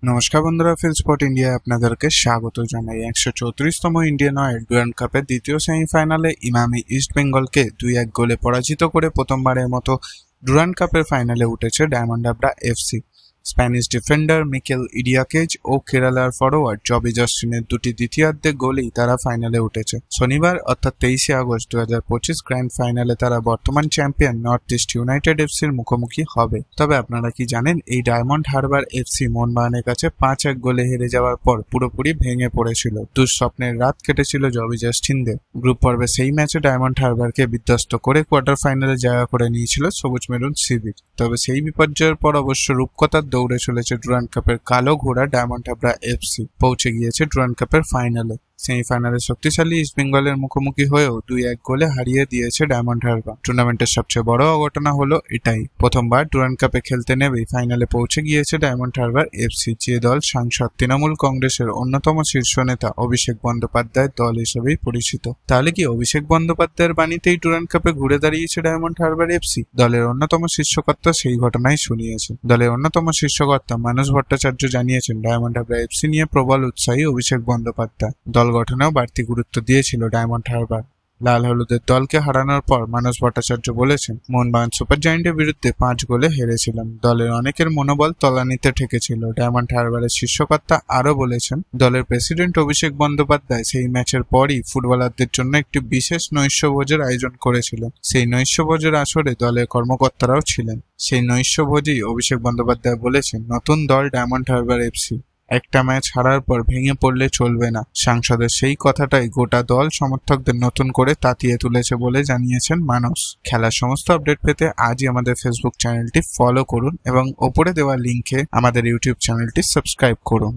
নমস্কার বন্ধুরা, ফিলস্পট ইন্ডিয়ায় আপনাদেরকে স্বাগত জানাই। 134তম ইন্ডিয়ান অয়েল ডুরান্ড কাপের দ্বিতীয় সেমিফাইনালে ইমামি ইস্ট বেঙ্গলকে 2-1 গোলে পরাজিত করে প্রথমবারের মতো ডুরান্ড কাপের ফাইনালে উঠেছে Diamond Harbour FC. Spanish defender Mikel Idiakez ও কেরালার ফরোয়ার্ড জবি জাস্টিনের দুটি দ্বিতীয়ার্ধে গোলেই তারা ফাইনালে উঠেছে। শনিবার অর্থাৎ 23শে আগস্ট 2025 গ্র্যান্ড ফাইনালে তারা বর্তমান চ্যাম্পিয়ন নর্থ ইস্ট ইউনাইটেড এফসির মুখোমুখি হবে। তবে আপনারা কি জানেন, এই ডায়মন্ড হারবার এফসি মোহনবাগানের কাছে 5-1 গোলে হেরে যাওয়ার পর পুরোপুরি ভেঙে পড়েছিল। দুঃস্বপ্নের রাত কেটেছিল জবি জাস্টিনদের। গ্রুপ পর্বে সেই ম্যাচে ডায়মন্ড হারবারকে বিধ্বস্ত করে কোয়ার্টার ফাইনালে জায়গা করে নিয়েছিল সবুজ মেরুন শিবির। তবে সেই বিপর্যয়ের পর অবশ্য রূপকথার দৌড়ে চলেছে ডুরান্ড কাপের কালো ঘোড়া ডায়মন্ড হারবার এফসি। পৌঁছে গিয়েছে ডুরান্ড কাপের ফাইনালে। সেমিফাইনালে শক্তিশালী ইস্ট বেঙ্গলের মুখোমুখি হয়েও 2-1 গোলে হারিয়ে দিয়েছে ডায়মন্ড হারবার। টুর্নামেন্টের সবচেয়ে বড় অঘটনা হলো এটাই, প্রথমবার ডুরান্ড কাপে খেলতে নেমেই ফাইনালে পৌঁছে গিয়েছে ডায়মন্ড হারবার এফসি, যে দল সাংসদ তৃণমূল কংগ্রেসের অন্যতম শীর্ষ নেতা অভিষেক বন্দ্যোপাধ্যায়ের দল হিসেবেই পরিচিত। তাহলে কি অভিষেক বন্দ্যোপাধ্যায়ের বাণীতেই ডুরান্ড কাপে ঘুরে দাঁড়িয়েছে ডায়মন্ড হারবার এফসি? দলের অন্যতম শীর্ষকর্তা সেই ঘটনাই শুনিয়েছে। দলের অন্যতম শীর্ষকর্তা মানস ভট্টাচার্য জানিয়েছেন, ডায়মন্ড হারবার এফসি নিয়ে প্রবল উৎসাহী অভিষেক বন্দ্যোপাধ্যায়। দল গঠনেও বাড়তি গুরুত্ব দিয়েছিল ডায়মন্ড হারবার। লাল হলুদের দলকে হারানোর পর মানস ভট্টাচার্য বলেছেন, মোহনবাগান সুপার জায়েন্টের বিরুদ্ধে 5 গোলে হেরেছিলাম। দলের অনেকের মনোবল তলানিতে ঠেকেছিল। ডায়মন্ড হারবারের শীর্ষকর্তা আরও বলেছেন, দলের প্রেসিডেন্ট অভিষেক বন্দ্যোপাধ্যায় সেই ম্যাচের পরই ফুটবলারদের জন্য একটি বিশেষ নৈশভোজের আয়োজন করেছিলেন। সেই নৈশভোজের আসরে দলের কর্মকর্তারাও ছিলেন। সেই নৈশভোজেই অভিষেক বন্দ্যোপাধ্যায় বলেছেন, নতুন দল ডায়মন্ড হারবার এফসি, একটা ম্যাচ হারার পর ভেঙে পড়লে চলবে না। সাংসদের সেই কথাটাই গোটা দল সমর্থকদের নতুন করে তাতিয়ে তুলেছে বলে জানিয়েছেন মানস। খেলার সমস্ত আপডেট পেতে আজই আমাদের ফেসবুক চ্যানেলটি ফলো করুন এবং ওপরে দেওয়া লিঙ্কে আমাদের ইউটিউব চ্যানেলটি সাবস্ক্রাইব করুন।